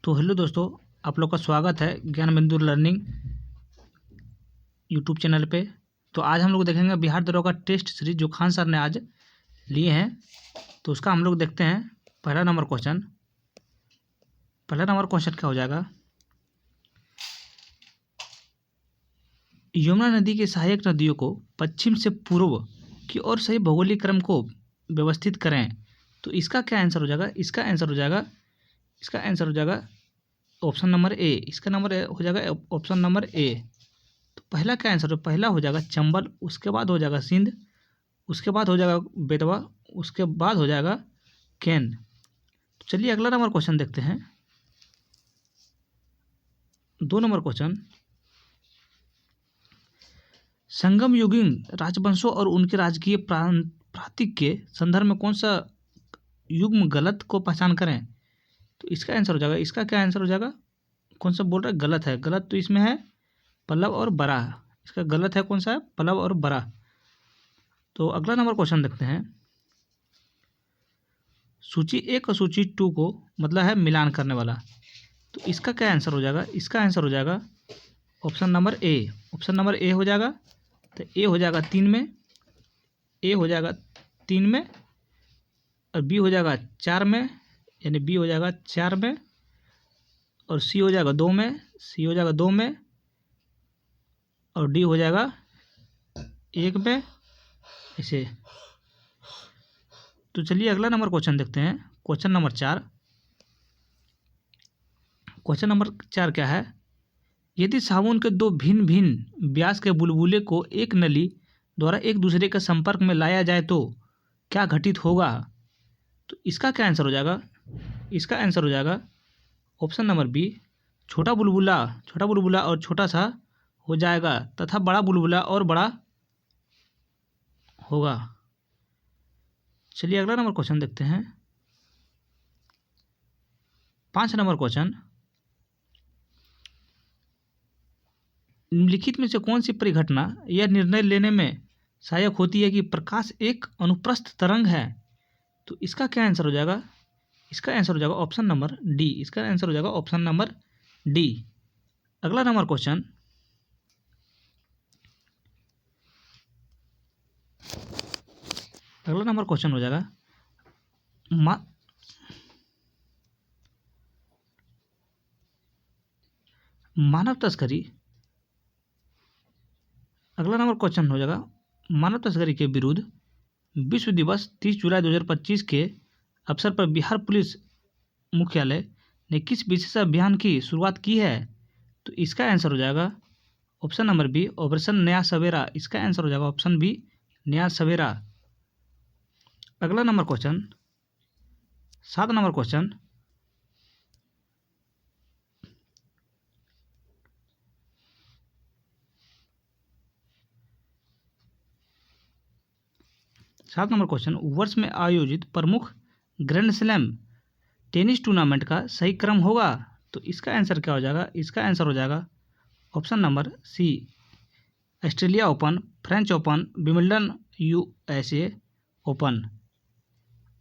तो हेलो दोस्तों, आप लोग का स्वागत है ज्ञान बिंदु लर्निंग यूट्यूब चैनल पे। तो आज हम लोग देखेंगे बिहार दरोगा टेस्ट सीरीज जो खान सर ने आज लिए हैं। तो उसका हम लोग देखते हैं पहला नंबर क्वेश्चन क्या हो जाएगा। यमुना नदी के सहायक नदियों को पश्चिम से पूर्व की ओर सही भौगोलिक क्रम को व्यवस्थित करें। तो इसका क्या आंसर हो जाएगा? इसका आंसर हो जाएगा ऑप्शन नंबर ए। इसका नंबर हो जाएगा ऑप्शन नंबर ए। तो पहला क्या आंसर हो? पहला हो जाएगा चंबल, उसके बाद हो जाएगा सिंध, उसके बाद हो जाएगा बेतवा, उसके बाद हो जाएगा केन। तो चलिए अगला नंबर क्वेश्चन देखते हैं। 2 नंबर क्वेश्चन, संगम युगीन राजवंशों और उनके राजकीय प्रतीक के संदर्भ में कौन सा युग्म गलत को पहचान करें? तो इसका आंसर हो जाएगा, इसका क्या आंसर हो जाएगा? कौन सा बोल रहा है गलत है? गलत तो इसमें है पल्लव और बरा। इसका गलत है कौन सा है? पल्लव और बरा। तो अगला नंबर क्वेश्चन देखते हैं। सूची 1 और सूची 2 को मतलब है मिलान करने वाला। तो इसका क्या आंसर हो जाएगा? इसका आंसर हो जाएगा ऑप्शन नंबर ए। ऑप्शन नंबर ए हो जाएगा। तो ए हो जाएगा 3 में, ए हो जाएगा 3 में, और बी हो जाएगा 4 में, यानी बी हो जाएगा 4 में, और सी हो जाएगा 2 में, सी हो जाएगा 2 में, और डी हो जाएगा 1 में, ऐसे। तो चलिए अगला नंबर क्वेश्चन देखते हैं। Question number 4। क्वेश्चन नंबर 4 क्या है? यदि साबुन के 2 भिन्न भिन्न व्यास के बुलबुले को एक नली द्वारा एक दूसरे के संपर्क में लाया जाए तो क्या घटित होगा? तो इसका क्या आंसर हो जाएगा? इसका आंसर हो जाएगा ऑप्शन नंबर बी। छोटा बुलबुला और छोटा सा हो जाएगा तथा बड़ा बुलबुला और बड़ा होगा। चलिए अगला नंबर क्वेश्चन देखते हैं। 5 नंबर क्वेश्चन, निम्नलिखित में से कौन सी परिघटना यह निर्णय लेने में सहायक होती है कि प्रकाश एक अनुप्रस्थ तरंग है? तो इसका क्या आंसर हो जाएगा? इसका आंसर हो जाएगा ऑप्शन नंबर डी। इसका आंसर हो जाएगा ऑप्शन नंबर डी। अगला नंबर क्वेश्चन, हो जाएगा मानव तस्करी। अगला नंबर क्वेश्चन हो जाएगा मानव तस्करी के विरुद्ध विश्व दिवस 30 जुलाई 2025 के अवसर पर बिहार पुलिस मुख्यालय ने किस विशेष अभियान की शुरुआत की है? तो इसका आंसर हो जाएगा ऑप्शन नंबर बी, ऑपरेशन नया सवेरा। इसका आंसर हो जाएगा ऑप्शन बी, नया सवेरा। अगला नंबर क्वेश्चन 7 नंबर क्वेश्चन, वर्ष में आयोजित प्रमुख ग्रैंड स्लैम टेनिस टूर्नामेंट का सही क्रम होगा? तो इसका आंसर क्या हो जाएगा? इसका आंसर हो जाएगा option number C, Australia open, French open, Wimbledon, USA open.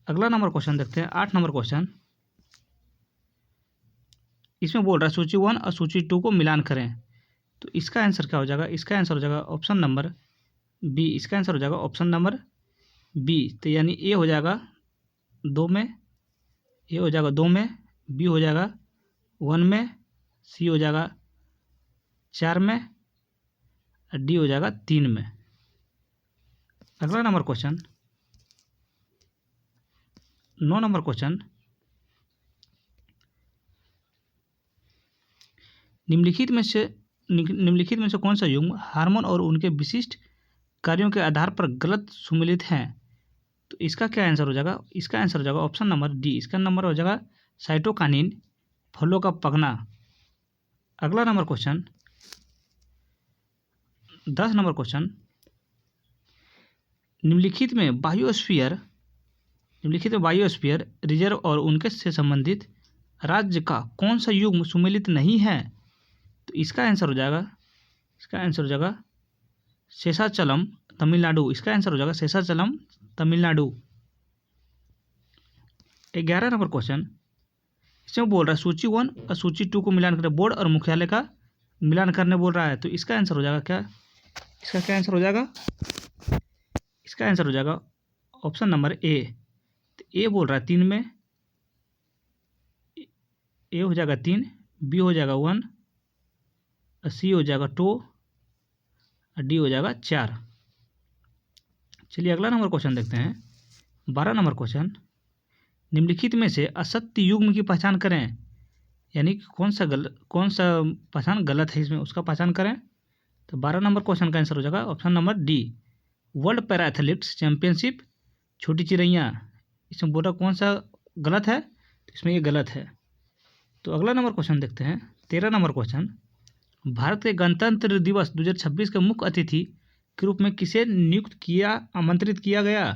अगला नंबर क्वेश्चन देखते हैं। 8 नंबर क्वेश्चन, इसमें बोल रहा है सूची 1 और सूची 2 को मिलान करें। तो इसका आंसर क्या हो जाएगा? इसका आंसर हो जाएगा ऑप्शन नंबर बी। इसका आंसर हो जाएगा ऑप्शन नंबर बी। तो यानी ए हो जाएगा 2 में, ए हो जाएगा 2 में, बी हो जाएगा 1 में, सी हो जाएगा 4 में, और डी हो जाएगा 3 में। अगला नंबर क्वेश्चन 9 नंबर क्वेश्चन, निम्नलिखित में से कौन सा युग्म हार्मोन और उनके विशिष्ट कार्यों के आधार पर गलत सुमेलित हैं? तो इसका क्या आंसर हो जाएगा? इसका आंसर हो जाएगा ऑप्शन नंबर डी। इसका नंबर हो जाएगा साइटोकानिन, फलों का पकना। अगला नंबर क्वेश्चन 10 नंबर क्वेश्चन, निम्नलिखित में बायोस्फीयर रिजर्व और उनके से संबंधित राज्य का कौन सा युग्म सुमेलित नहीं है? तो इसका आंसर हो जाएगा शेषाचलम, तमिलनाडु। इसका आंसर हो जाएगा शेषाचलम, तमिलनाडु। 11 नंबर क्वेश्चन, इसमें बोल रहा है सूची 1 और सूची 2 को मिलान करें, बोर्ड और मुख्यालय का मिलान करने बोल रहा है। तो इसका आंसर हो जाएगा क्या, इसका क्या आंसर हो जाएगा, इसका आंसर हो जाएगा ऑप्शन नंबर ए। तो ए बोल रहा है 3 में, ए हो जाएगा 3, बी हो जाएगा 1, सी हो जाएगा 2 और डी हो जाएगा 4। चलिए अगला नंबर क्वेश्चन देखते हैं। 12 नंबर क्वेश्चन, निम्नलिखित में से असत्य युग्म की पहचान करें, यानी कि कौन सा पहचान गलत है इसमें, उसका पहचान करें। तो 12 नंबर क्वेश्चन का आंसर हो जाएगा option number D, world para athletes championship छोटी चिड़ैया। इसमें बोल रहा कौन सा गलत है, तो इसमें ये गलत है। तो अगला नंबर क्वेश्चन देखते हैं। 13 नंबर क्वेश्चन, भारत के गणतंत्र दिवस 2026 के मुख्य अतिथि के रूप में किसे नियुक्त किया, आमंत्रित किया गया,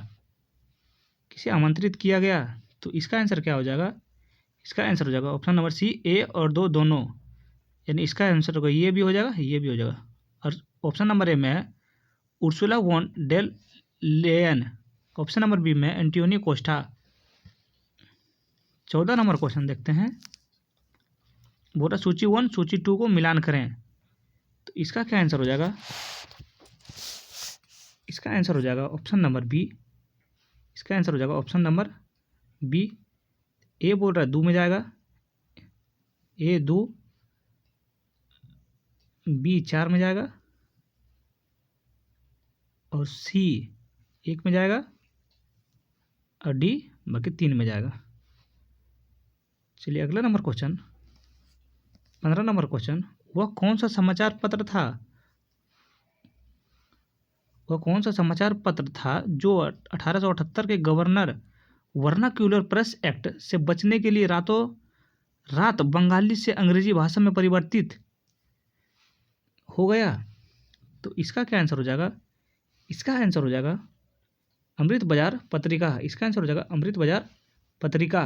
किसे आमंत्रित किया गया। तो इसका आंसर क्या हो जाएगा, इसका आंसर हो जाएगा ऑप्शन नंबर सी, ए और दो दोनों, यानी इसका आंसर होगा ये भी हो जाएगा, ये भी हो जाएगा। और ऑप्शन नंबर ए में है Ursula von der Leyen, option number B में एंटोनियो कोस्टा। 14 नंबर क्वेश्चन देखते हैं। बोला सूची 1 सूची 2 को मिलान करें, तो इसका क्या आंसर हो जाएगा, इसका आंसर हो जाएगा ऑप्शन नंबर बी, इसका आंसर हो जाएगा ऑप्शन नंबर बी। ए बोल रहा है 2 में जाएगा, ए 2, बी 4 में जाएगा और सी 1 में जाएगा और डी बाकी 3 में जाएगा। चलिए अगला नंबर क्वेश्चन, 15 नंबर क्वेश्चन, वह कौन सा समाचार पत्र था, वह कौन सा समाचार पत्र था जो 1878 के गवर्नर वर्नाक्यूलर प्रेस एक्ट से बचने के लिए रातों रात बंगाली से अंग्रेजी भाषा में परिवर्तित हो गया। तो इसका क्या आंसर हो जाएगा, इसका आंसर हो जाएगा अमृत बाजार पत्रिका, इसका आंसर हो जाएगा अमृत बाजार पत्रिका।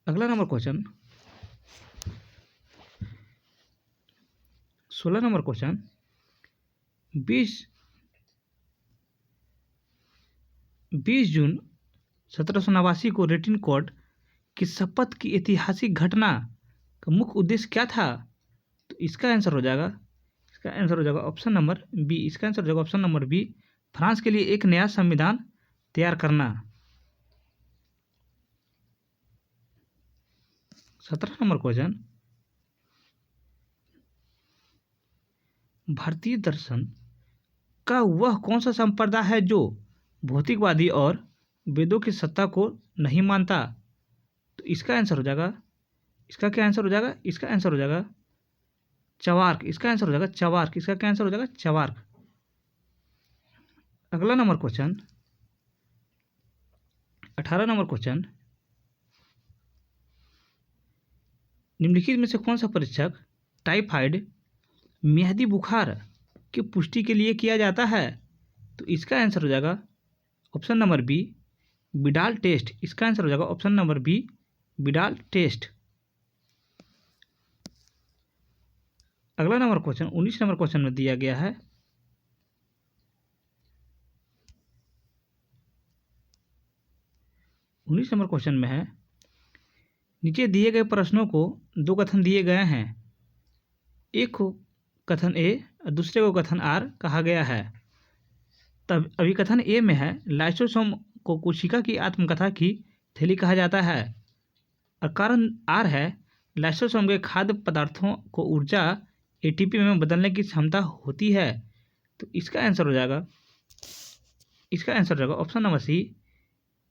अगला नंबर क्वेश्चन, 16 नंबर क्वेश्चन, 20 जून 1789 को रेटिन कोड की शपथ की ऐतिहासिक घटना का मुख्य उद्देश्य क्या था। तो इसका आंसर हो जाएगा, इसका आंसर हो जाएगा ऑप्शन नंबर बी, इसका आंसर हो जाएगा ऑप्शन नंबर बी, फ्रांस के लिए एक नया संविधान तैयार करना। 17 नंबर क्वेश्चन, भारतीय दर्शन का वह कौन सा संप्रदाय है जो भौतिकवादी और वेदों की सत्ता को नहीं मानता। तो इसका आंसर हो जाएगा, इसका क्या आंसर हो जाएगा, इसका आंसर हो जाएगा चवार्क, इसका आंसर हो जाएगा चवार्क, इसका क्या आंसर हो जाएगा चवार्क। अगला नंबर क्वेश्चन, 18 नंबर क्वेश्चन, निम्नलिखित में से कौन सा परीक्षक टाइफाइड मियादी बुखार की पुष्टि के लिए किया जाता है। तो इसका आंसर हो जाएगा option number B, Widal test, इसका आंसर हो जाएगा option number B, Widal test. अगला नंबर क्वेश्चन 19 नंबर क्वेश्चन में दिया गया है, उन्नीस नंबर क्वेश्चन में है, नीचे दिए गए प्रश्नों को 2 कथन दिए गए हैं, एक को कथन ए और दूसरे को कथन आर कहा गया है। तब अभिकथन ए में है लाइसोसोम को कोशिका की आत्मकथा की थैली कहा जाता है, और कारण आर है लाइसोसोम के खाद्य पदार्थों को ऊर्जा एटीपी में बदलने की क्षमता होती है। तो इसका आंसर हो जाएगा, इसका आंसर हो जाएगा ऑप्शन नंबर सी,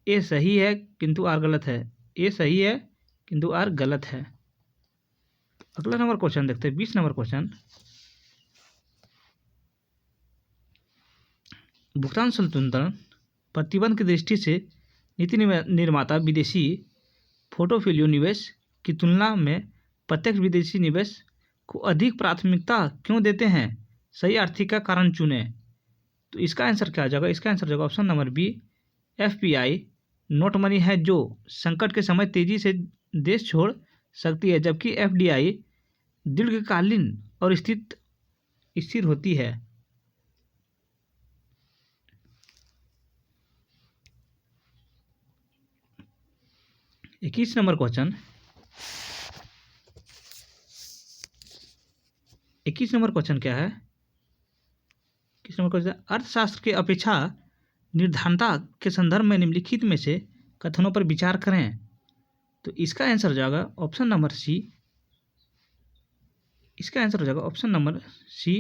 ए सही है किंतु आर गलत है, ए सही है किंतु आर गलत है। अगला नंबर क्वेश्चन देखते हैं 20 नंबर क्वेश्चन, भुगतान संतुलन प्रतिबंध की दृष्टि से नीति निर्माता विदेशी पोर्टफोलियो निवेश की तुलना में प्रत्यक्ष विदेशी निवेश को अधिक प्राथमिकता क्यों देते हैं, सही आर्थिक का कारण चुनें। तो इसका आंसर क्या हो जाएगा, इसका आंसर हो जाएगा option number B, FPI hot money है जो संकट के समय तेजी से देश छोड़ सकती है, जबकि एफडीआई दीर्घकालीन और स्थिर होती है। 21 नंबर क्वेश्चन, 21 नंबर क्वेश्चन क्या है? 21 नंबर क्वेश्चन, अर्थशास्त्र के अपेक्षा निर्धारणता के संदर्भ में निम्नलिखित में से कथनों पर विचार करें। तो इसका आंसर हो जाएगा ऑप्शन नंबर सी। इसका आंसर हो जाएगा ऑप्शन नंबर सी।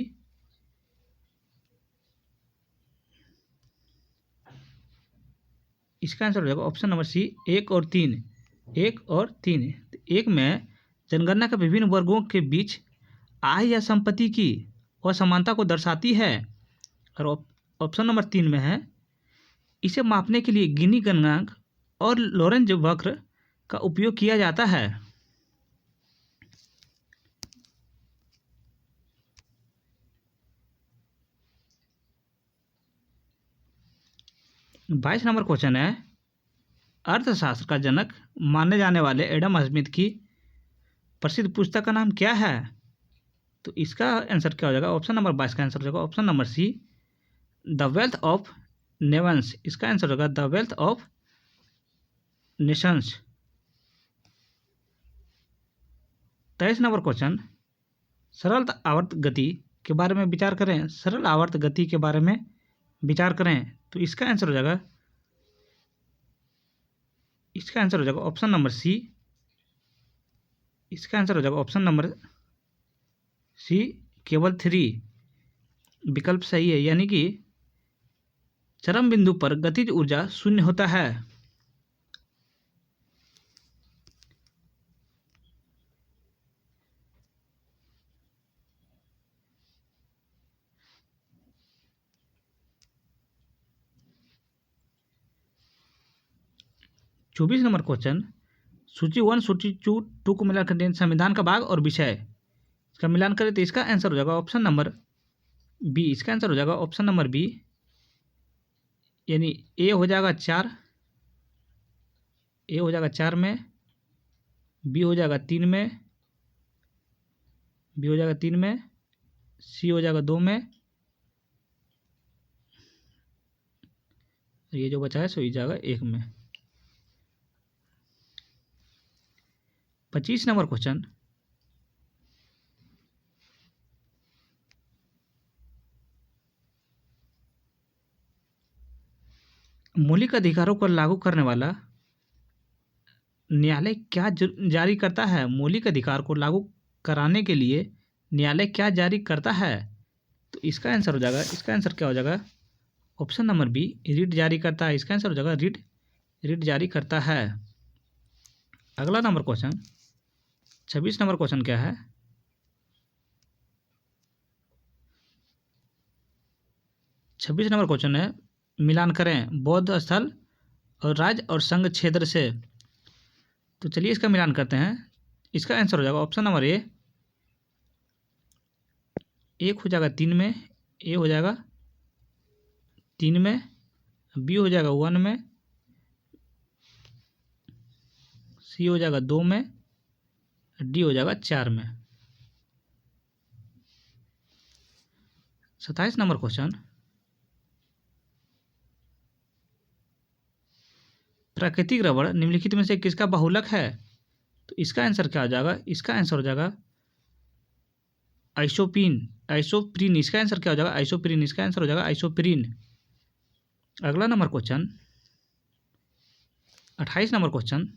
इसका आंसर हो जाएगा ऑप्शन नंबर सी, 1 और 3। 1 और 3। 1 में जनगणना के विभिन्न वर्गों के बीच आय या संपत्ति की असमानता को दर्शाती है। और ऑप्शन नंबर 3 में है, इसे मापने के लिए गिनी गणनांक और लोरेंज वक्र का उपयोग किया जाता है। बाईस नंबर क्वेश्चन है, अर्थशास्त्र का जनक माने जाने वाले एडम स्मिथ की प्रसिद्ध पुस्तक का नाम क्या है? तो इसका आंसर क्या हो जाएगा? ऑप्शन नंबर 22 का आंसर हो जाएगा option number C, the wealth of nations. इसका आंसर होगा the wealth of nations. 23 number question, सरल आवर्त गति के बारे में विचार करें। सरल आवर्त गति के बारे में विचार करें। तो इसका आंसर हो जाएगा, इसका आंसर हो जाएगा ऑप्शन नंबर सी। इसका आंसर हो जाएगा ऑप्शन नंबर सी, केवल 3 विकल्प सही है, यानी कि चरम बिंदु पर गतिज ऊर्जा शून्य होता है। चौबीस नंबर क्वेश्चन, सूची 1 सूची 2 को मिलाकर दें संविधान का भाग और विषय, इसका मिलान करें। तो इसका आंसर हो जाएगा ऑप्शन नंबर बी। इसका आंसर हो जाएगा ऑप्शन नंबर बी, यानी ए हो जाएगा 4, ए हो जाएगा 4 में, बी हो जाएगा 3 में, बी हो जाएगा 3 में, सी हो जाएगा 2 में, ये जो बचा है सो ये जाएगा 1 में। 25 नंबर क्वेश्चन, मौलिक अधिकारों को लागू करने वाला न्यायालय क्या जारी करता है? मौलिक अधिकार को लागू कराने के लिए न्यायालय क्या जारी करता है? तो इसका आंसर हो जाएगा, इसका आंसर क्या हो जाएगा? ऑप्शन नंबर बी, रिट जारी करता है। इसका आंसर हो जाएगा रिट जारी करता है। अगला नंबर क्वेश्चन, 26 नंबर क्वेश्चन क्या है? 26 नंबर क्वेश्चन है, मिलान करें बौद्ध स्थल और राज्य और संघ क्षेत्र से। तो चलिए इसका मिलान करते हैं। इसका आंसर हो जाएगा ऑप्शन नंबर ए, 1 हो जाएगा 3 में, ए हो जाएगा 3 में, बी हो जाएगा 1 में, सी हो जाएगा 2 में, डी हो जाएगा 4 में। 27 नंबर क्वेश्चन, प्राकृतिक रबड़ निम्नलिखित में से किसका बहुलक है? तो इसका आंसर क्या हो जाएगा? इसका आंसर हो जाएगा आइसोप्रीन। इसका आंसर क्या हो जाएगा? आइसोप्रीन। इसका आंसर हो जाएगा आइसोप्रीन। अगला नंबर क्वेश्चन, 28 नंबर क्वेश्चन,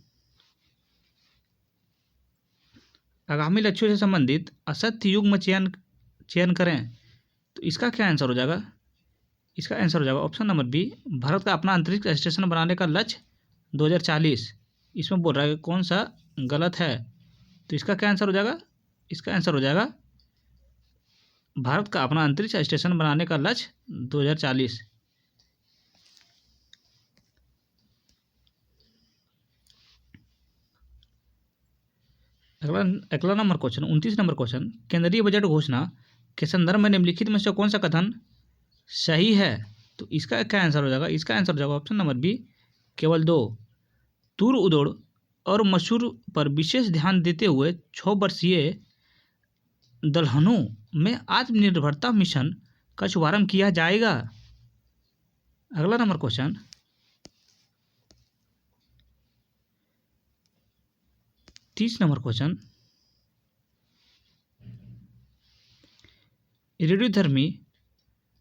आगामी लक्ष्यों से संबंधित असत्य युग्म चयन करें। तो इसका क्या आंसर हो जाएगा? इसका आंसर हो जाएगा ऑप्शन नंबर बी, भारत का अपना अंतरिक्ष स्टेशन बनाने का लक्ष्य 2040। इसमें बोल रहा है कि कौन सा गलत है। तो इसका क्या आंसर हो जाएगा? इसका आंसर हो जाएगा भारत का अपना अंतरिक्ष स्टेशन बनाने का लक्ष्य 2040। अगला नंबर क्वेश्चन, 29 नंबर क्वेश्चन, केंद्रीय बजट घोषणा के संदर्भ में निम्नलिखित में से कौन सा कथन सही है? तो इसका क्या आंसर हो जाएगा? इसका आंसर हो जाएगा ऑप्शन नंबर बी, केवल 2। तूर उड़ोड़ और मसूर पर विशेष ध्यान देते हुए 6 वर्षीय दलहनों में आत्मनिर्भरता मिशन का शुभारंभ किया जाएगा। अगला नंबर क्वेश्चन, 30 नंबर क्वेश्चन, रेडियोधर्मी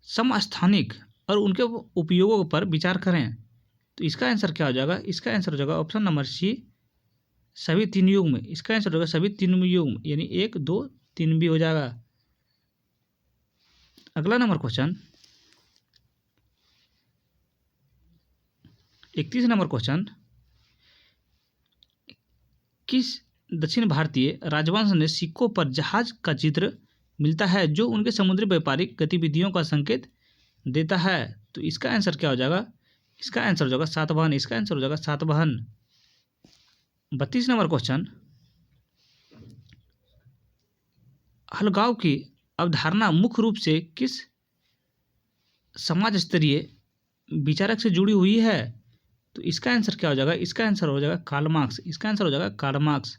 समस्थानिक और उनके उपयोगों पर विचार करें। तो इसका आंसर क्या हो जाएगा? इसका आंसर हो जाएगा ऑप्शन नंबर सी, सभी तीन युग्म। इसका आंसर होगा सभी तीन युग्म, यानी 1 2 3 भी हो जाएगा। अगला नंबर क्वेश्चन, 31 नंबर क्वेश्चन, किस दक्षिण भारतीय राजवंश ने सिक्कों पर जहाज का चित्र मिलता है जो उनके समुद्री व्यापारिक गतिविधियों का संकेत देता है? तो इसका आंसर क्या हो जाएगा? इसका आंसर हो जाएगा सातवाहन। इसका आंसर हो जाएगा सातवाहन। 32 नंबर क्वेश्चन, अलगाव की अवधारणा मुख्य रूप से किस समाज स्तरीय विचारक से जुड़ी हुई है? तो इसका आंसर क्या हो जाएगा? इसका आंसर हो जाएगा कार्ल मार्क्स। इसका आंसर हो जाएगा कार्ल मार्क्स।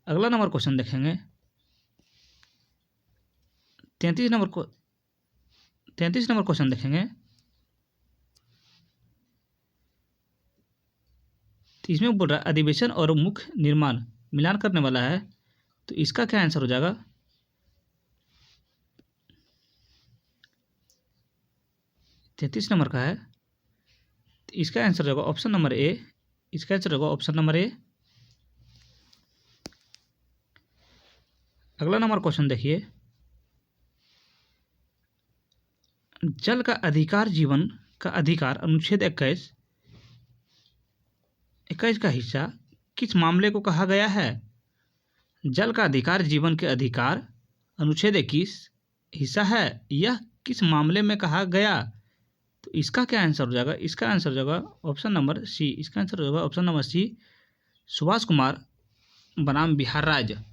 अगला नंबर क्वेश्चन देखेंगे, 33 नंबर क्वेश्चन देखेंगे। तो इसमें बोल रहा है अधिवेशन और मुख्य निर्माण मिलान करने वाला है। तो इसका क्या आंसर हो जाएगा? 33 नंबर का है, तो इसका आंसर होगा ऑप्शन नंबर ए। इसका आंसर होगा ऑप्शन नंबर ए। अगला नंबर क्वेश्चन देखिए, जल का अधिकार जीवन का अधिकार अनुच्छेद 21 का हिस्सा किस मामले को कहा गया है? जल का अधिकार जीवन के अधिकार अनुच्छेद 21 हिस्सा है, यह किस मामले में कहा गया? तो इसका क्या आंसर हो जाएगा? इसका आंसर हो जाएगा ऑप्शन नंबर सी। इसका आंसर हो जाएगा option number C, Subhash Kumar बनाम बिहार राज्य।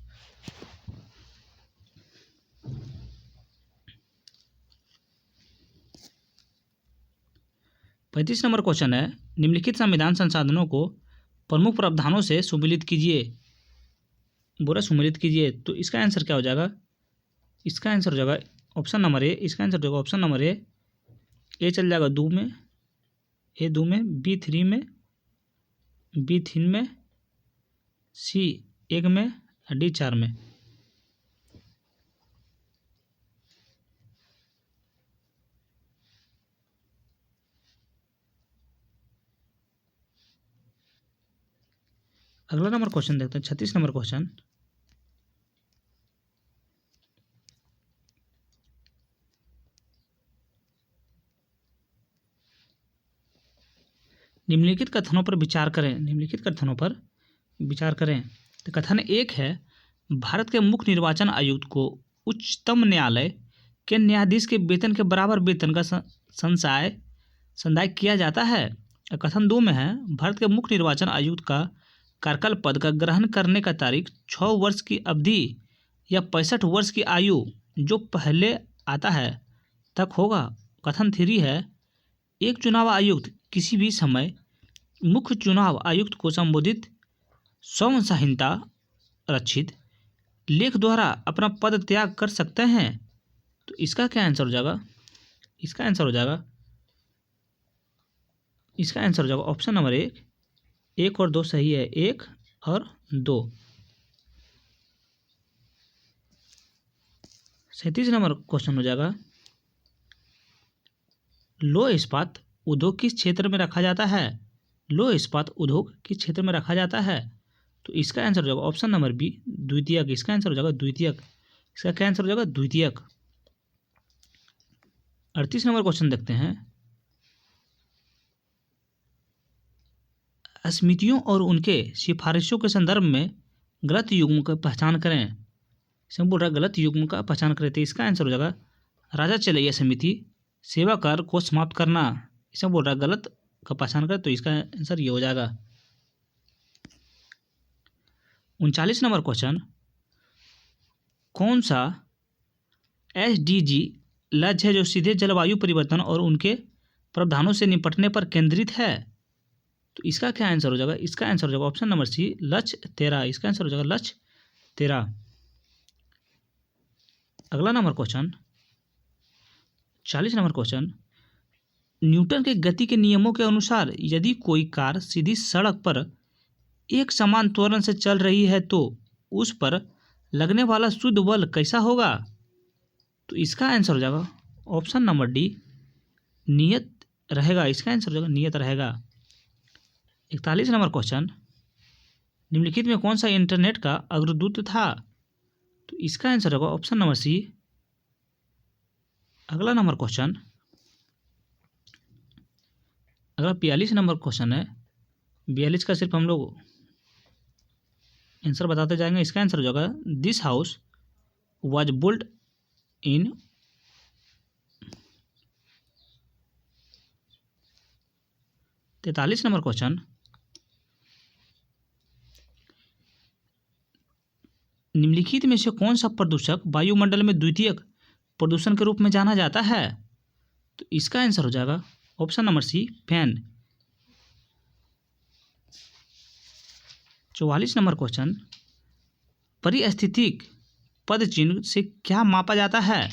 पैंतीस नंबर क्वेश्चन है, निम्नलिखित संविधान संसाधनों को प्रमुख प्रावधानों से सुमिलित कीजिए। बोला सुमिलित कीजिए। तो इसका आंसर क्या हो जाएगा? इसका आंसर हो जाएगा ऑप्शन नंबर ए। इसका आंसर हो जाएगा ऑप्शन नंबर ए। ए चल जाएगा 2 में, ए 2 में, बी 3 में, बी 3 में, सी 1 में, डी 4 में। अगला नंबर क्वेश्चन देखते हैं, 36 नंबर क्वेश्चन, निम्नलिखित कथनों पर विचार करें। निम्नलिखित कथनों पर विचार करें। तो कथन 1 है, भारत के मुख्य निर्वाचन आयुक्त को उच्चतम न्यायालय के न्यायाधीश के वेतन के बराबर वेतन का संदाय किया जाता है। कथन 2 में है, भारत के मुख्य निर्वाचन आयुक्त का कार्यकाल पद का ग्रहण करने का तारीख 6 वर्ष की अवधि या 65 वर्ष की आयु जो पहले आता है तक होगा। कथन 3 है, एक चुनाव आयुक्त किसी भी समय मुख्य चुनाव आयुक्त को संबोधित स्वयं संहिता रक्षित लेख द्वारा अपना पद त्याग कर सकते हैं। तो इसका क्या आंसर हो जाएगा? इसका आंसर हो जाएगा ऑप्शन नंबर 1। 1 और 2 सही है, 1 और 2। 37 नंबर क्वेश्चन हो जाएगा, लौह इस्पात उद्योग किस क्षेत्र में रखा जाता है? लौह इस्पात उद्योग किस क्षेत्र में रखा जाता है? तो इसका आंसर हो जाएगा ऑप्शन नंबर बी, द्वितीयक। इसका आंसर हो जाएगा द्वितीयक। इसका क्या आंसर हो जाएगा? द्वितीयक। 38 नंबर क्वेश्चन देखते हैं, समितियों और उनके सिफारिशों के संदर्भ में गलत युग्म की पहचान करें। इसमें बोल रहा है गलत युग्म का पहचान करें। तो इसका आंसर हो जाएगा राजा चलैया समिति सेवा कर को समाप्त करना। इसमें बोल रहा है गलत का पहचान करें। तो इसका आंसर ये हो जाएगा। 39 नंबर क्वेश्चन, कौन सा SDG लक्ष्य है जो सीधे जलवायु परिवर्तन और उनके प्रावधानों से निपटने पर केंद्रित है? तो इसका क्या आंसर हो जाएगा? इसका आंसर हो जाएगा ऑप्शन नंबर सी, लक्ष्य 13। इसका आंसर हो जाएगा लक्ष्य 13। अगला number question, 40 number question, Newton के गति के नियमों के अनुसार यदि कोई कार सीधी सड़क पर एक समान त्वरण से चल रही है तो उस पर लगने वाला शुद्ध बल कैसा होगा? तो इसका आंसर हो जाएगा ऑप्शन नंबर डी, नियत रहेगा। इसका आंसर हो जाएगा नियत रहेगा। 41 नंबर क्वेश्चन, निम्नलिखित में कौन सा इंटरनेट का अग्रदूत था? तो इसका आंसर होगा ऑप्शन नंबर सी। अगला 42 नंबर क्वेश्चन है। 42 का सिर्फ हम लोग आंसर बताते जाएंगे। इसका आंसर हो जाएगा this house was built in 43 number question, निम्नलिखित में से कौन सा प्रदूषक वायुमंडल में द्वितीयक प्रदूषण के रूप में जाना जाता है? तो इसका आंसर हो जाएगा option number C, fan. 44 number question, परिस्थितिक पद चिन्ह से क्या मापा जाता है?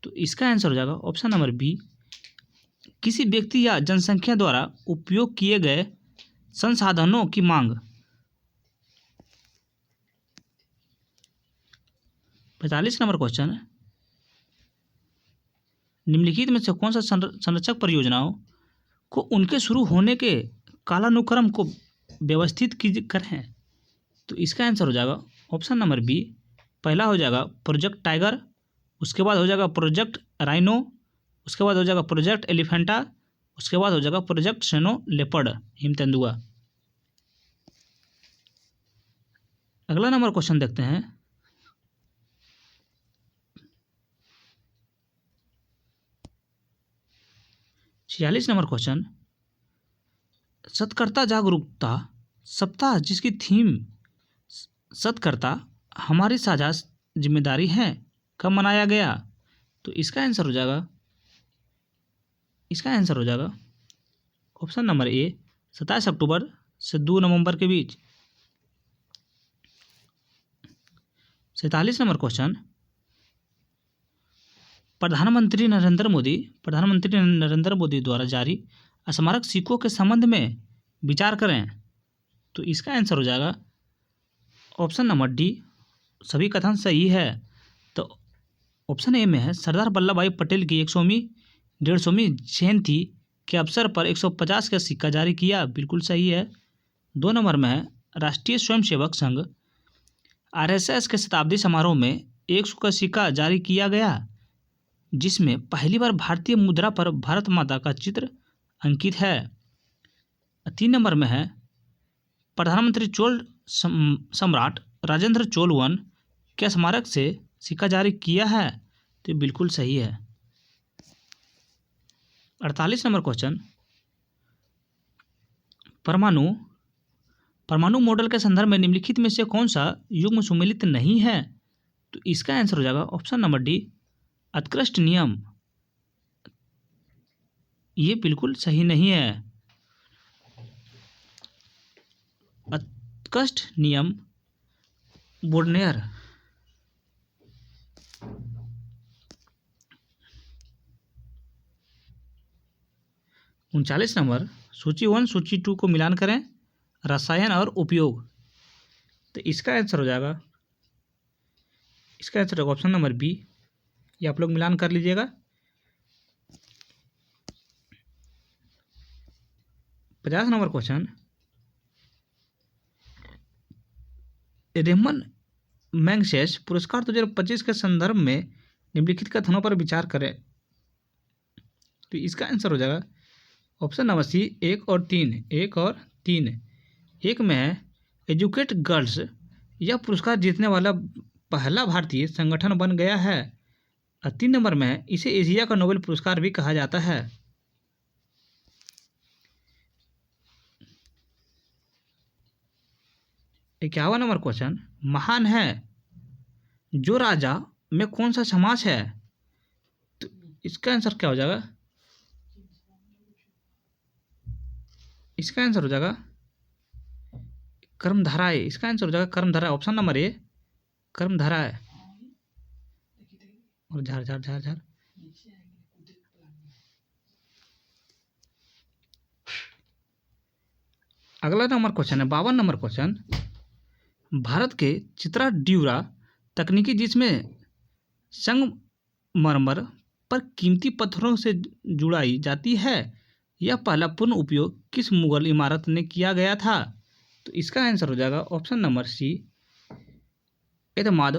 तो इसका आंसर हो जाएगा ऑप्शन नंबर बी, किसी व्यक्ति या जनसंख्या द्वारा उपयोग किए गए संसाधनों की मांग। 45 नंबर क्वेश्चन, निम्नलिखित में से कौन सा संरक्षक परियोजनाओं को उनके शुरू होने के कालानुक्रम को व्यवस्थित करें? तो इसका आंसर हो जाएगा ऑप्शन नंबर बी, पहला हो जाएगा प्रोजेक्ट टाइगर, उसके बाद हो जाएगा प्रोजेक्ट राइनो, उसके बाद हो जाएगा प्रोजेक्ट एलिफेंटा, उसके बाद हो जाएगा प्रोजेक्ट सेनो लेपर्ड, हिम तेंदुआ। अगला नंबर क्वेश्चन देखते हैं। छियालीस नंबर क्वेश्चन, सतकर्ता जागरूकता सप्ताह जिसकी थीम सतकर्ता हमारी साझा जिम्मेदारी है कब मनाया गया? तो इसका आंसर हो जाएगा ऑप्शन नंबर ए, 27 अक्टूबर से 2 नवंबर के बीच। 47 नंबर क्वेश्चन, प्रधानमंत्री नरेंद्र मोदी द्वारा जारी स्मारक सिक्कों के संबंध में विचार करें। तो इसका आंसर हो जाएगा ऑप्शन नंबर डी, सभी कथन सही है। तो ऑप्शन ए में है सरदार वल्लभ भाई पटेल की 100वीं 150वीं जयंती के अवसर पर 150 का सिक्का जारी किया, बिल्कुल सही है। 2 नंबर में है राष्ट्रीय स्वयंसेवक संघ RSS के शताब्दी समारोह में 100 का सिक्का जारी किया गया, जिसमें पहली बार भारतीय मुद्रा पर भारत माता का चित्र अंकित है। 3 नंबर में है प्रधानमंत्री चोल सम्राट राजेंद्र चोल वन के स्मारक से सिक्का जारी किया है, तो ये बिल्कुल सही है। 48 नंबर क्वेश्चन, परमाणु मॉडल के संदर्भ में निम्नलिखित में से कौन सा युग्म सुमेलित नहीं है? तो इसका आंसर हो जाएगा ऑप्शन नंबर डी, उत्कृष्ट नियम। ये बिल्कुल सही नहीं है। उत्कृष्ट नियम बोर्नेयर। 39 नंबर, सूची 1 सूची 2 को मिलान करें, रसायन और उपयोग। तो इसका आंसर हो जाएगा ऑप्शन नंबर बी, ये आप लोग मिलान कर लीजिएगा। 50 नंबर क्वेश्चन, रेमन मैग्सेस पुरस्कार 2025 के संदर्भ में निम्नलिखित कथनों पर विचार करें। तो इसका आंसर हो जाएगा ऑप्शन नंबर सी, 1 और 3। एक में है एजुकेट गर्ल्स, यह पुरस्कार जीतने वाला पहला भारतीय संगठन बन गया है। 3 नंबर में है इसे एशिया का नोबेल पुरस्कार भी कहा जाता है। 51 नंबर क्वेश्चन, महान है जो राजा में कौन सा समास है? तो इसका आंसर क्या हो जाएगा? इसका आंसर हो जाएगा कर्मधाराय। इसका आंसर हो जाएगा कर्मधाराय, ऑप्शन नंबर ए, कर्मधाराय। और झार झार झार झार अगला नंबर क्वेश्चन है 52 नंबर क्वेश्चन। भारत के चित्रा ड्यूरा तकनीकी जिसमें संगमरमर पर कीमती पत्थरों से जुड़ाई जाती है, यह पहला पूर्ण उपयोग किस मुगल इमारत ने किया गया था? तो इसका आंसर हो जाएगा ऑप्शन नंबर सी, एतमाद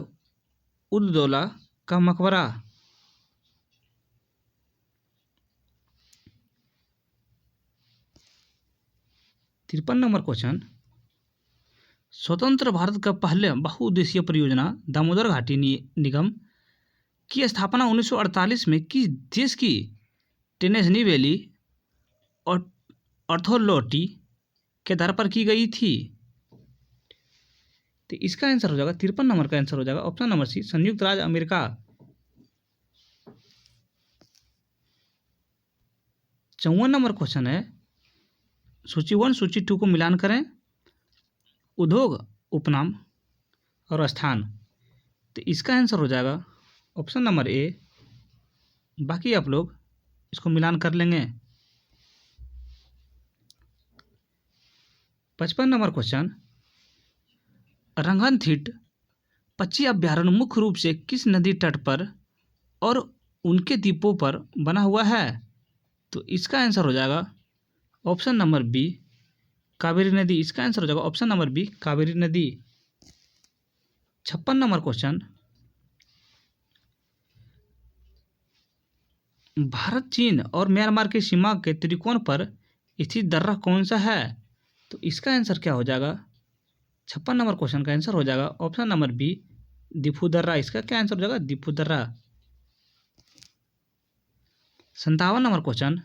उद-दौला का मकबरा। 53 नंबर क्वेश्चन। स्वतंत्र भारत का पहले बहुउद्देशीय परियोजना दामोदर घाटी निगम की स्थापना 1948 में किस देश की टेनेसी वैली और अथॉरिटी के आधार पर की गई थी? तो इसका आंसर हो जाएगा 53 नंबर का आंसर हो जाएगा ऑप्शन नंबर सी, संयुक्त राज्य अमेरिका। 54 नंबर क्वेश्चन है, सूची 1 सूची 2 को मिलान करें, उद्योग, उपनाम और स्थान। तो इसका आंसर हो जाएगा ऑप्शन नंबर ए, बाकी आप लोग इसको मिलान कर लेंगे। 55 नंबर क्वेश्चन, रंगनथिट पक्षी अभ्यारण्य मुख्य रूप से किस नदी तट पर और उनके द्वीपों पर बना हुआ है? तो इसका आंसर हो जाएगा ऑप्शन नंबर बी, कावेरी नदी। इसका आंसर हो जाएगा ऑप्शन नंबर बी, कावेरी नदी। 56 नंबर क्वेश्चन, भारत, चीन और म्यांमार की सीमा के त्रिकोण पर स्थित दर्रा कौन सा है? तो इसका आंसर क्या हो जाएगा? 56 नंबर क्वेश्चन का आंसर हो जाएगा ऑप्शन नंबर बी, दिफू दर्रा। इसका क्या आंसर हो जाएगा? दिफू दर्रा। 57 नंबर क्वेश्चन,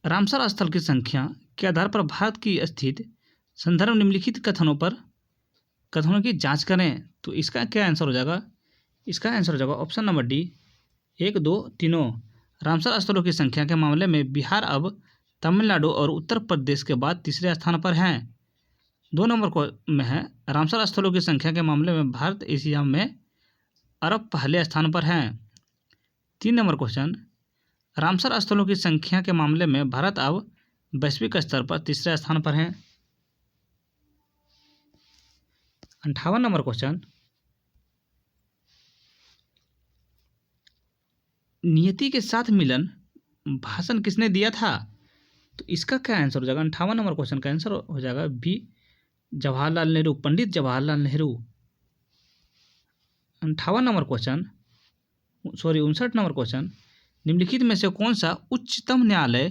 रामसर स्थल की संख्या के आधार पर भारत की स्थित संदर्भ निम्नलिखित कथनों की जांच करें। तो इसका क्या आंसर हो जाएगा? इसका आंसर हो जाएगा ऑप्शन नंबर डी, 1, 2, तीनों। रामसर स्थलों की संख्या के मामले में बिहार अब तमिलनाडु और उत्तर प्रदेश के बाद तीसरे स्थान पर हैं। 2 नंबर को में है, रामसर स्थलों की संख्या के मामले में भारत एशिया में अरब पहले स्थान पर हैं। 3 नंबर क्वेश्चन, रामसर स्थलों की संख्या के मामले में भारत अब वैश्विक स्तर पर तीसरे स्थान पर हैं। 58 नंबर क्वेश्चन, नियति के साथ मिलन भाषण किसने दिया था? तो इसका क्या आंसर हो जाएगा? 58 नंबर क्वेश्चन का आंसर हो जाएगा B, Jawaharlal Nehru, Pandit Jawaharlal Nehru. 58 number question, 59 number question, निम्नलिखित में से कौन सा उच्चतम न्यायालय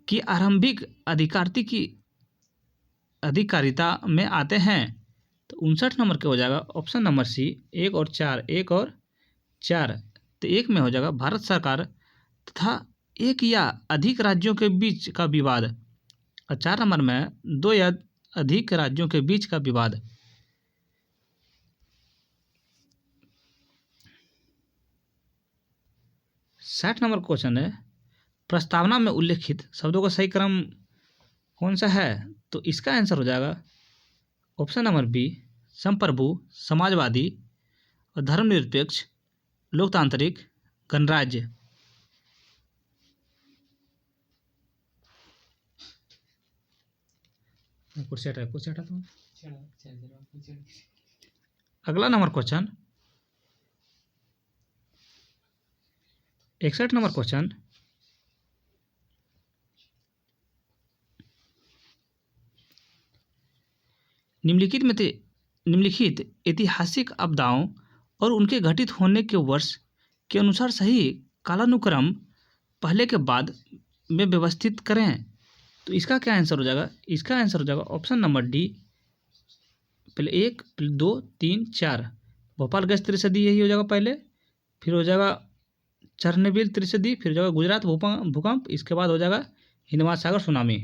की आरंभिक अधिकारिता में आते हैं? तो 59 नंबर के हो जाएगा ऑप्शन नंबर सी, 1 और 4, 1 और 4। तो 1 में हो जाएगा भारत सरकार तथा 1 या अधिक राज्यों के बीच का विवाद, और 4 नंबर में 2 या अधिक राज्यों के बीच का विवाद। साठ नंबर क्वेश्चन है, प्रस्तावना में उल्लेखित शब्दों का सही क्रम कौन सा है? तो इसका आंसर हो जाएगा ऑप्शन नंबर बी, संप्रभु, समाजवादी और धर्मनिरपेक्ष, लोकतांत्रिक, गणराज्य। अगला नंबर क्वेश्चन, 61 नंबर क्वेश्चन, निम्नलिखित ऐतिहासिक आपदाओं और उनके घटित होने के वर्ष के अनुसार सही कालानुक्रम पहले के बाद में व्यवस्थित करें। तो इसका क्या आंसर हो जाएगा? इसका आंसर हो जाएगा ऑप्शन नंबर डी, पहले 1, 2, 3, 4। भोपाल गैस त्रिशदी यही हो जाएगा पहले, फिर हो जाएगा चेरनोबिल त्रिशदी, फिर हो जाएगा गुजरात भूकंप, इसके बाद हो जाएगा हिंद महासागर सुनामी।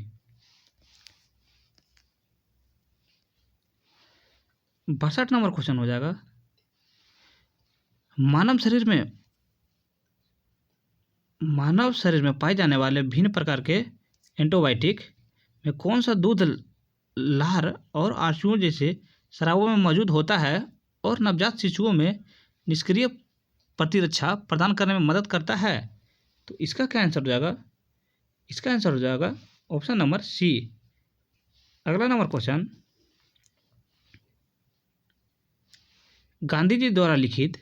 62 नंबर क्वेश्चन हो जाएगा, मानव शरीर में पाए जाने वाले भिन्न प्रकार के एंटीबायोटिक में कौन सा दूध, लार और आंसुओं जैसे स्रावों में मौजूद होता है और नवजात शिशुओं में निष्क्रिय प्रतिरक्षा प्रदान करने में मदद करता है? तो इसका क्या आंसर हो जाएगा? इसका आंसर हो जाएगा ऑप्शन नंबर सी। अगला नंबर क्वेश्चन, गांधी जी द्वारा लिखित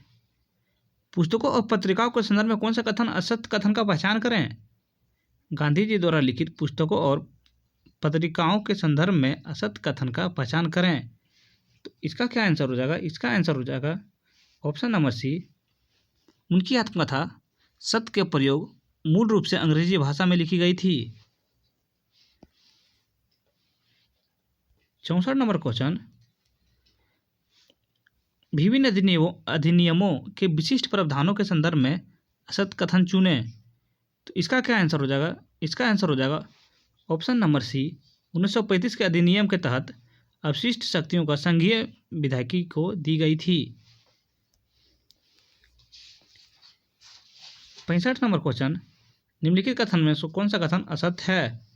पुस्तकों और पत्रिकाओं के संदर्भ में कौन सा कथन असत्य कथन का पहचान करें? गांधी जी द्वारा लिखित पुस्तकों और पत्रिकाओं के संदर्भ में असत्य कथन का पहचान करें। तो इसका क्या आंसर हो जाएगा? इसका आंसर हो जाएगा ऑप्शन नंबर सी। उनकी आत्मकथा सत्य के प्रयोग मूल रूप से अंग्रेजी भाषा में लिखी गई थी। 64 नंबर क्वेश्चन, विभिन्न अधिनियमों के विशिष्ट प्रावधानों के संदर्भ में असत्य कथन चुने। तो इसका क्या आंसर हो जाएगा? इसका आंसर हो जाएगा ऑप्शन नंबर सी। 1935 के अधिनियम के तहत अवशिष्ट शक्तियों का संघीय विधायकी को दी गई थी। 65 नंबर क्वेश्चन, निम्नलिखित कथन में से कौन सा कथन असत्य है?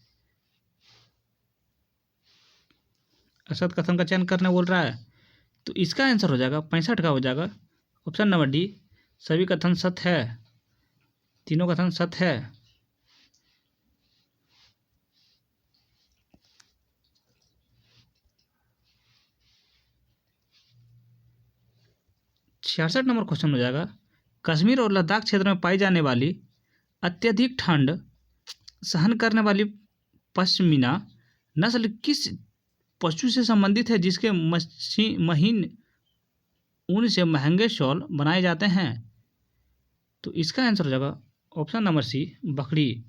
असत्य कथन का चयन करने बोल रहा है। तो इसका आंसर हो जाएगा 65 का हो जाएगा ऑप्शन नंबर डी। सभी कथन सत्य है, तीनों कथन सत्य है। छियासठ नंबर क्वेश्चन हो जाएगा, कश्मीर और लद्दाख क्षेत्र में पाई जाने वाली अत्यधिक ठंड सहन करने वाली पश्मीना नस्ल किस पशु से संबंधित है जिसके महीन ऊन से महंगे शॉल बनाए जाते हैं? तो इसका आंसर हो जाएगा ऑप्शन नंबर सी, बकरी।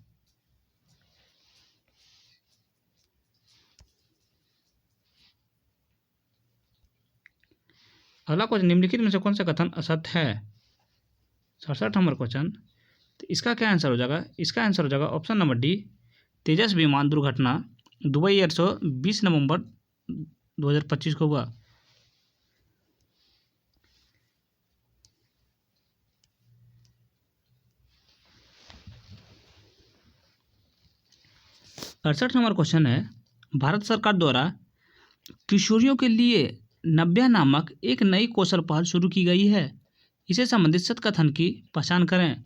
अगला क्वेश्चन, निम्नलिखित में से कौन सा कथन असत्य है? 67 नंबर क्वेश्चन, तो इसका क्या आंसर हो जाएगा? इसका आंसर हो जाएगा ऑप्शन नंबर डी। तेजस विमान दुर्घटना दुबई एयर शो 20 नवंबर 2025 को हुआ। अड़सठ नंबर क्वेश्चन है, भारत सरकार द्वारा किशोरियों के लिए नव्या नामक एक नई कौशल पहल शुरू की गई है, इसे संबंधित सत्य कथन की पहचान करें।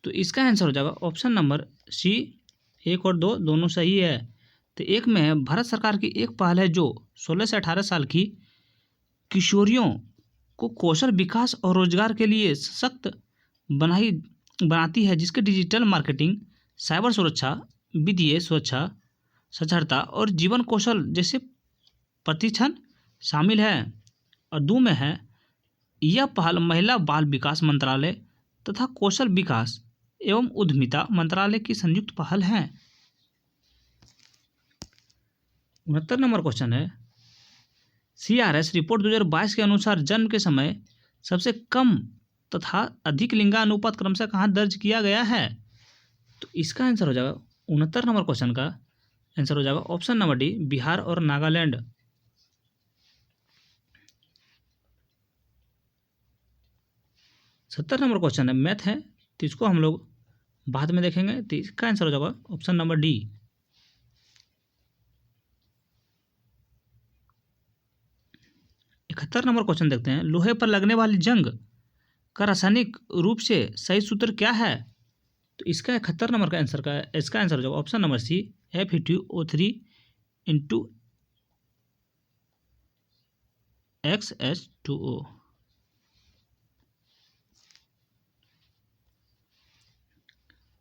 तो इसका आंसर हो जाएगा ऑप्शन नंबर सी। 1 और 2 दोनों सही है। तो एक में है, भारत सरकार की एक पहल है जो 16 से 18 साल की किशोरियों को कौशल विकास और रोजगार के लिए सशक्त बनाती है, जिसके डिजिटल मार्केटिंग, साइबर सुरक्षा, वित्तीय सुरक्षा, साक्षरता और जीवन कौशल जैसे प्रशिक्षण शामिल है। और 2 में है, यह पहल महिला बाल विकास मंत्रालय तथा कौशल विकास एवं उद्यमिता मंत्रालय की संयुक्त पहल है। 69 नंबर क्वेश्चन है, CRS रिपोर्ट 2022 के अनुसार जन्म के समय सबसे कम तथा अधिक लिंगानुपात क्रमशः कहाँ दर्ज किया गया है? तो इसका आंसर हो जाएगा 69 नंबर क्वेश्चन का आंसर हो जाएगा ऑप्शन नंबर डी, बिहार और नागालैंड। 70 नंबर क्वेश्चन है, मैथ है, तो इसको हम लोग बाद में देखेंगे। तो इसका आंसर हो जाएगा option number D. 71 number question देखते हैं, लोहे पर लगने वाली जंग का रासायनिक रूप से सही सूत्र क्या है? तो इसका 71 नंबर का इसका आंसर हो जाएगा option number C, Fe2O3 into XH2O।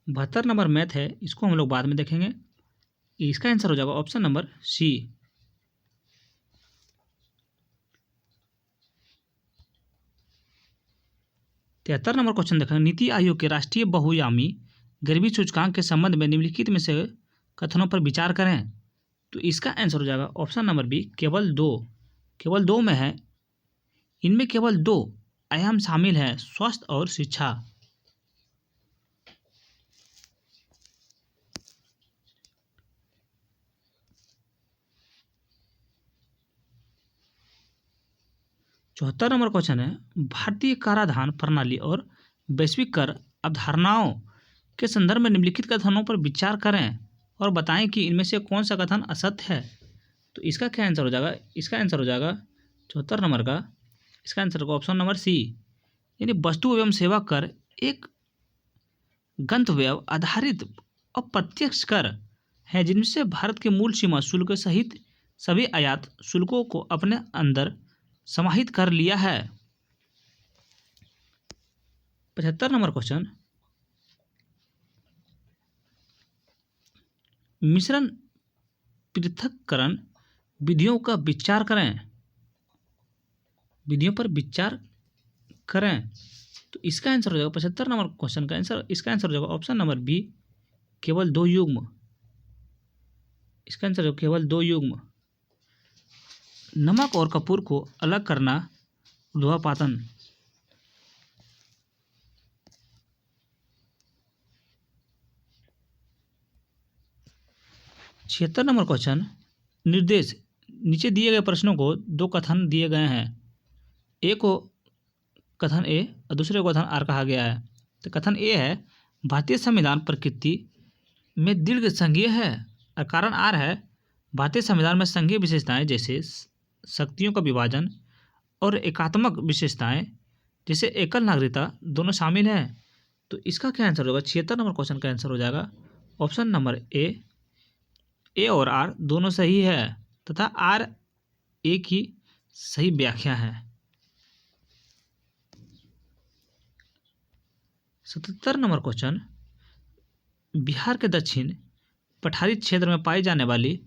72 number math है, इसको हम लोग बाद में देखेंगे। इसका आंसर हो जाएगा option number C. 73 number question देखेंगे, नीति आयोग के राष्ट्रीय बहुआयामी गरीबी सूचकांक के संबंध में निम्नलिखित में से कथनों पर विचार करें। तो इसका आंसर हो जाएगा ऑप्शन नंबर बी, केवल 2। केवल 2 में है, इनमें केवल 2 आयाम शामिल हैं, स्वास्थ्य और शिक्षा। चौहत्तर नंबर क्वेश्चन है, भारतीय कराधान प्रणाली और वैश्विक कर अवधारणाओं के संदर्भ में निम्नलिखित कथनों पर विचार करें और बताएं कि इनमें से कौन सा कथन असत्य है। तो इसका क्या आंसर हो जाएगा? इसका आंसर हो जाएगा 74 नंबर का, इसका आंसर होगा ऑप्शन नंबर सी, यानी वस्तु एवं सेवा कर एक गंतव्य आधारित अप्रत्यक्ष कर हैं जिनसे भारत के मूल सीमा शुल्क सहित सभी आयात शुल्कों को अपने अंदर समाहित कर लिया है। 75 नंबर क्वेश्चन, मिश्रण पृथक्करण विधियों का विचार करें, विधियों पर विचार करें। तो इसका आंसर हो जाएगा 75 नंबर क्वेश्चन का आंसर, इसका आंसर हो जाएगा ऑप्शन नंबर बी, केवल 2 युग्म। इसका आंसर हो केवल 2 युग्म। नमक और कपूर को अलग करना, ऊर्ध्वपातन। 76 नंबर क्वेश्चन, निर्देश। नीचे दिए गए प्रश्नों को 2 कथन दिए गए हैं, एक को कथन ए और दूसरे को कथन आर कहा गया है। तो कथन ए है, भारतीय संविधान प्रकृति में दीर्घ संघीय है, और कारण आर है, भारतीय संविधान में संघीय विशेषताएं जैसे शक्तियों का विभाजन और एकात्मक विशेषताएं जैसे एकल नागरिकता दोनों शामिल हैं। तो इसका क्या आंसर होगा? 76 नंबर क्वेश्चन का आंसर हो जाएगा ऑप्शन नंबर ए और आर दोनों सही है तथा आर एक ही सही व्याख्या है। 77 नंबर क्वेश्चन, बिहार के दक्षिण पठारी क्षेत्र में पाई जाने वाली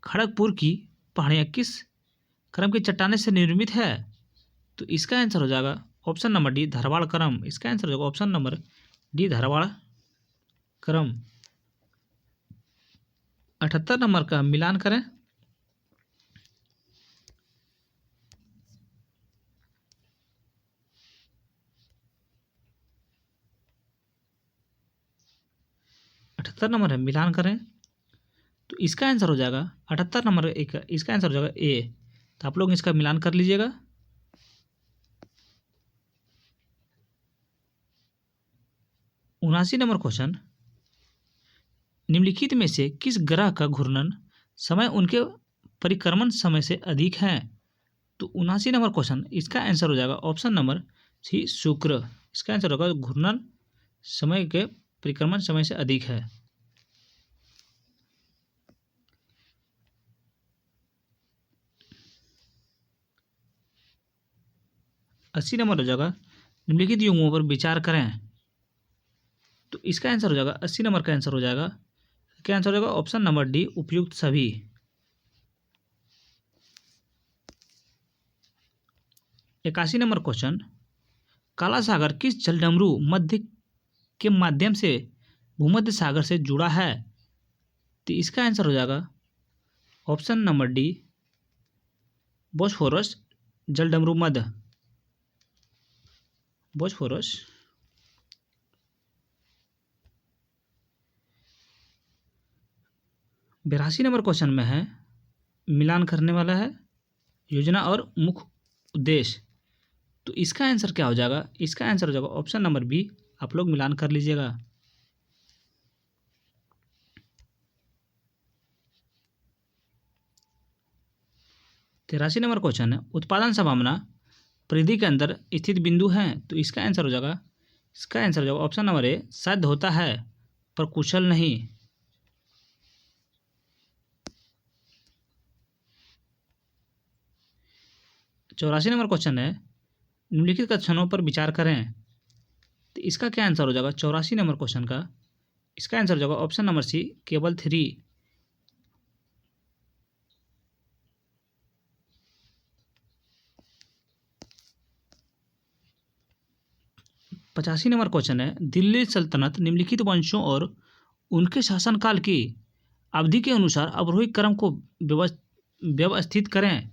खड़गपुर की पहाड़ियाँ किस क्रम की चट्टाने से निर्मित है? तो इसका आंसर हो जाएगा ऑप्शन नंबर डी, धारवाड़ क्रम। इसका आंसर हो जाएगा ऑप्शन नंबर डी, धारवाड़ क्रम। 78 नंबर का मिलान करें। नंबर है, मिलान करें। तो इसका आंसर हो जाएगा 78 नंबर एक, इसका आंसर हो जाएगा ए। तो आप लोग इसका मिलान कर लीजिएगा। 79 नंबर क्वेश्चन, निम्नलिखित में से किस ग्रह का घूर्णन समय उनके परिक्रमण समय से अधिक है? तो 79 नंबर क्वेश्चन, इसका आंसर हो जाएगा ऑप्शन नंबर सी, शुक्र। इसका आंसर होगा घूर्णन समय के परिक्रमण समय से अधिक है। 80 नंबर हो जाएगा, निम्नलिखित युग्मों पर विचार करें। तो इसका आंसर हो जाएगा 80 नंबर का आंसर हो जाएगा, क्या आंसर हो जाएगा ऑप्शन नंबर डी, उपयुक्त सभी। 81 नंबर क्वेश्चन, काला सागर किस जलडमरू मध्य के माध्यम से भूमध्य सागर से जुड़ा है? तो इसका आंसर हो जाएगा ऑप्शन नंबर डी, बोस्फोरस जलडमरू मध्य, बोस्फोरस। 82 नंबर क्वेश्चन में है, मिलान करने वाला है, योजना और मुख्य उद्देश्य। तो इसका आंसर क्या हो जाएगा? इसका आंसर हो जाएगा ऑप्शन नंबर बी, आप लोग मिलान कर लीजिएगा। 83 नंबर क्वेश्चन है, उत्पादन संभावना परिधि के अंदर स्थित बिंदु हैं। तो इसका आंसर हो जाएगा, इसका आंसर हो जाएगा ऑप्शन नंबर ए, साध्य होता है पर कुशल नहीं। 84 नंबर क्वेश्चन है, निम्नलिखित कथनों पर विचार करें। तो इसका क्या आंसर हो जाएगा 84 नंबर क्वेश्चन का? इसका आंसर हो जाएगा ऑप्शन नंबर सी, केवल 3। 85 नंबर क्वेश्चन है, दिल्ली सल्तनत निम्नलिखित वंशों और उनके शासनकाल की अवधि के अनुसार अवरोही क्रम को व्यवस्थित करें।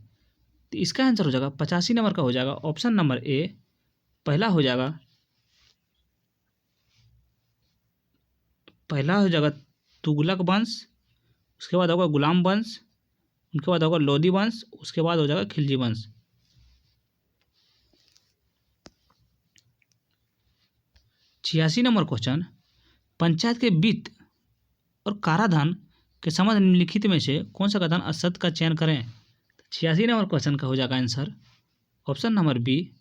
तो इसका आंसर हो जाएगा 85 नंबर का हो जाएगा ऑप्शन नंबर ए, पहला हो जाएगा तुगलक वंश, उसके बाद होगा गुलाम वंश, उनके बाद होगा लोधी वंश, उसके बाद हो जाएगा खिलजी वंश। 86 नंबर क्वेश्चन, पंचायत के वित्त और कराधान के संबंध निम्नलिखित में से कौन सा कथन असत्य का चयन करें? 86 नंबर क्वेश्चन का हो जाएगा आंसर ऑप्शन नंबर बी,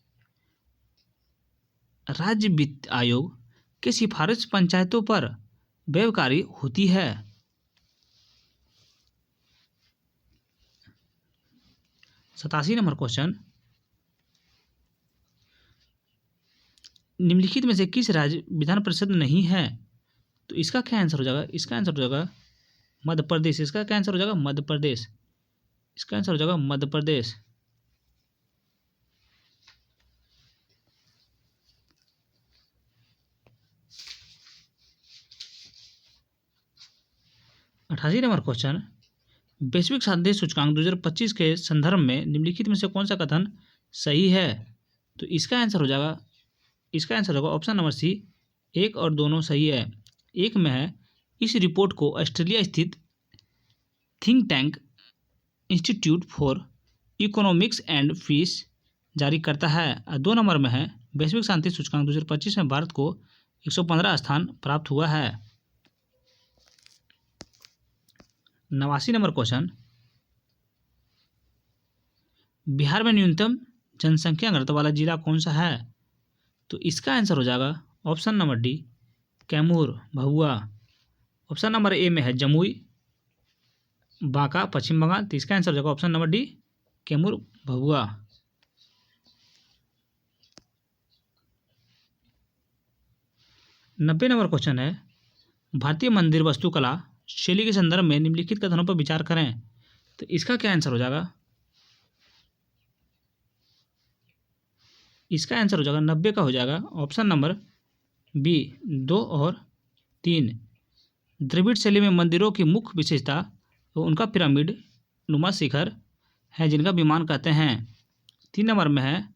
राज्य वित्त आयोग की सिफारिश पंचायतों पर व्यवकारी होती है। 87 नंबर क्वेश्चन, निम्नलिखित में से किस राज्य विधान परिषद नहीं है? तो इसका क्या आंसर हो जाएगा? इसका आंसर हो जाएगा मध्य प्रदेश। इसका क्या आंसर हो जाएगा? मध्य प्रदेश। इसका आंसर हो जाएगा मध्य प्रदेश। अठासी नंबर क्वेश्चन, वैश्विक शांति सूचकांक 2025 के संदर्भ में निम्नलिखित में से कौन सा कथन सही है? तो इसका आंसर हो जाएगा ऑप्शन नंबर सी, एक और दोनों सही है। एक में है, इस रिपोर्ट को ऑस्ट्रेलिया स्थित think tank institute for economics and peace जारी करता है। और 2 नंबर में है, वैश्विक शांति सूचकांक 2025 में भारत को 115 स्थान प्राप्त हुआ है। 89 नंबर क्वेश्चन, बिहार में न्यूनतम जनसंख्या घनत्व वाला जिला कौन सा है? तो इसका आंसर हो जाएगा option number D, Kaimur, Bhabua. Option number A में है जमुई, बांका, पश्चिम बंगाल। तो इसका आंसर हो जाएगा option number D, Kaimur, Bhabua. 90 number question है, भारतीय मंदिर वास्तुकला शैली के संदर्भ में निम्नलिखित कथनों पर विचार करें। तो इसका क्या आंसर हो जाएगा? इसका आंसर हो जाएगा 90 का हो जाएगा ऑप्शन नंबर बी, 2 और 3। द्रविड़ शैली में मंदिरों की मुख्य विशेषता तो उनका पिरामिड नुमा शिखर है, जिनका विमान कहते हैं। 3 नंबर में है,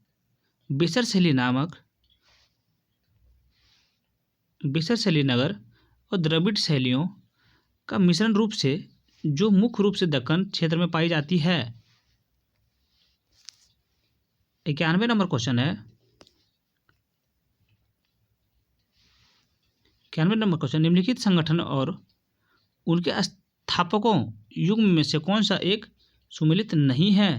बेसर शैली नगर और द्रविड़ शैलियों का मिश्रण रूप से जो मुख्य रूप से दक्कन क्षेत्र में पाई जाती है। 91 नंबर क्वेश्चन है, 91 नंबर क्वेश्चन, निम्नलिखित संगठन और उनके स्थापकों युग में से कौन सा एक सुमेलित नहीं है?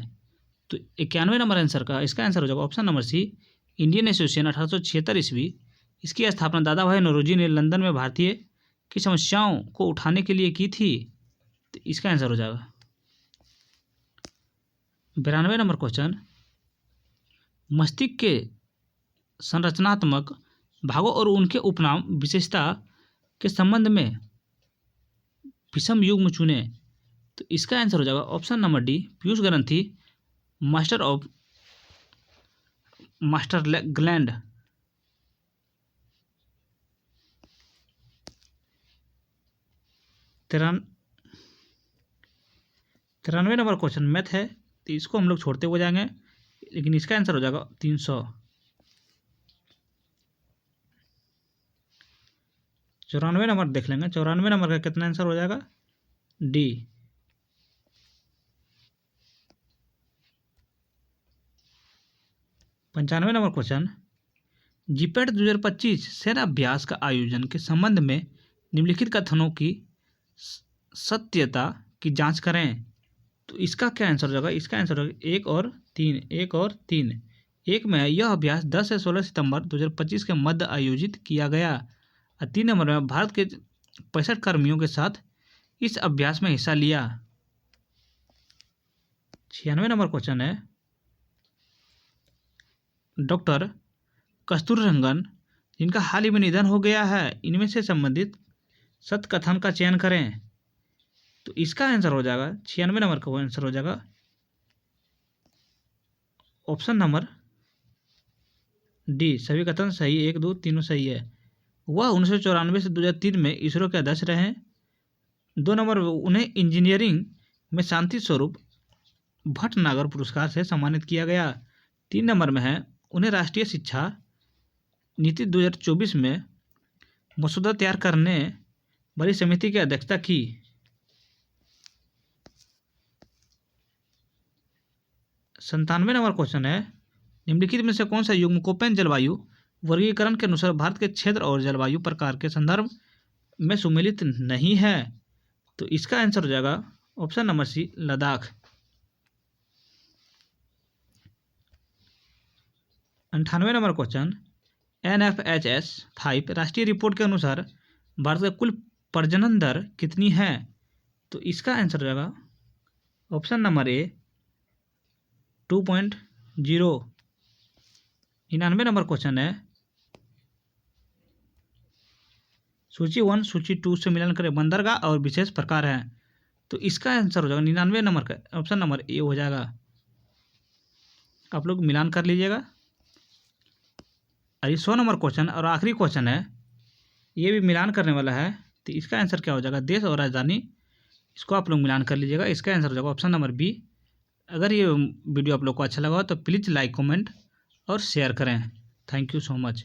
तो 91 नंबर आंसर का इसका आंसर हो जाएगा option number C, Indian association 1876 ईस्वी। इसकी स्थापना दादा भाई नौरोजी ने लंदन में भारतीय की समस्याओं को उठाने के लिए की थी। तो इसका आंसर हो जाएगा 92 नंबर क्वेश्चन, मस्तिष्क के संरचनात्मक भागों और उनके उपनाम विशेषता के संबंध में विषम युग्म चुने। तो इसका आंसर हो जाएगा ऑप्शन नंबर डी, पीयूष ग्रंथि, master gland. 93 number question math है, तो इसको हम लोग छोड़ते हुए जाएंगे, लेकिन इसका आंसर हो जाएगा 300। 94 नंबर देख लेंगे, 94 नंबर का कितना आंसर हो जाएगा? डी। 95 नंबर क्वेश्चन, जीपैट 2025 सेना अभ्यास का आयोजन के संबंध में निम्नलिखित कथनों की सत्यता की जांच करें। तो इसका क्या आंसर हो जाएगा? इसका आंसर होगा 1 और 3, 1 और 3। एक में यह अभ्यास 10 से 16 सितंबर 2025 के मध्य आयोजित किया गया। और 3 नंबर में भारत के 65 कर्मियों के साथ इस अभ्यास में हिस्सा लिया। 96 नंबर क्वेश्चन है, डॉक्टर कस्तूररंगन जिनका हाल ही में निधन हो गया है, इनमें से संबंधित सत्य कथन का चयन करें। तो इसका आंसर हो जाएगा 96 नंबर का आंसर हो जाएगा ऑप्शन नंबर डी, सभी कथन सही, 1, 2, तीनों सही है। वह 1994 से 2003 में इसरो के अध्यक्ष रहे। 2 नंबर, उन्हें इंजीनियरिंग में शांति स्वरूप भटनागर पुरस्कार से सम्मानित किया गया। 3 नंबर में है, उन्हें राष्ट्रीय शिक्षा नीति 2024 में मसौदा तैयार करने वाली समिति की अध्यक्षता की। 97 नंबर क्वेश्चन है, निम्नलिखित में से कौन सा युग्म कोपेन जलवायु वर्गीकरण के अनुसार भारत के क्षेत्र और जलवायु प्रकार के संदर्भ में सुमेलित नहीं है? तो इसका आंसर हो जाएगा option number C, Ladakh. 98 number question, NFHS 5 राष्ट्रीय रिपोर्ट के अनुसार भारत का कुल प्रजनन दर कितनी है? तो इसका आंसर हो जाएगा ऑप्शन नंबर ए, 2.0 99 नंबर क्वेश्चन है, सूची 1 सूची 2 से मिलान करें, बंदरगाह और विशेष प्रकार हैं। तो इसका आंसर हो जाएगा 99 नंबर का ऑप्शन नंबर ए हो जाएगा। आप लोग मिलान कर लीजिएगा। और ये 100 नंबर क्वेश्चन और आखिरी क्वेश्चन है, ये भी मिलान करने वाला है। तो इसका आंसर क्या हो जाएगा, देश और राजधानी, इसको आप लोग मिलान कर लीजिएगा। इसका आंसर हो जाएगा ऑप्शन नंबर बी। अगर ये वीडियो आप लोग को अच्छा लगा हो तो प्लीज़ लाइक कमेंट और शेयर करें। Thank you so much.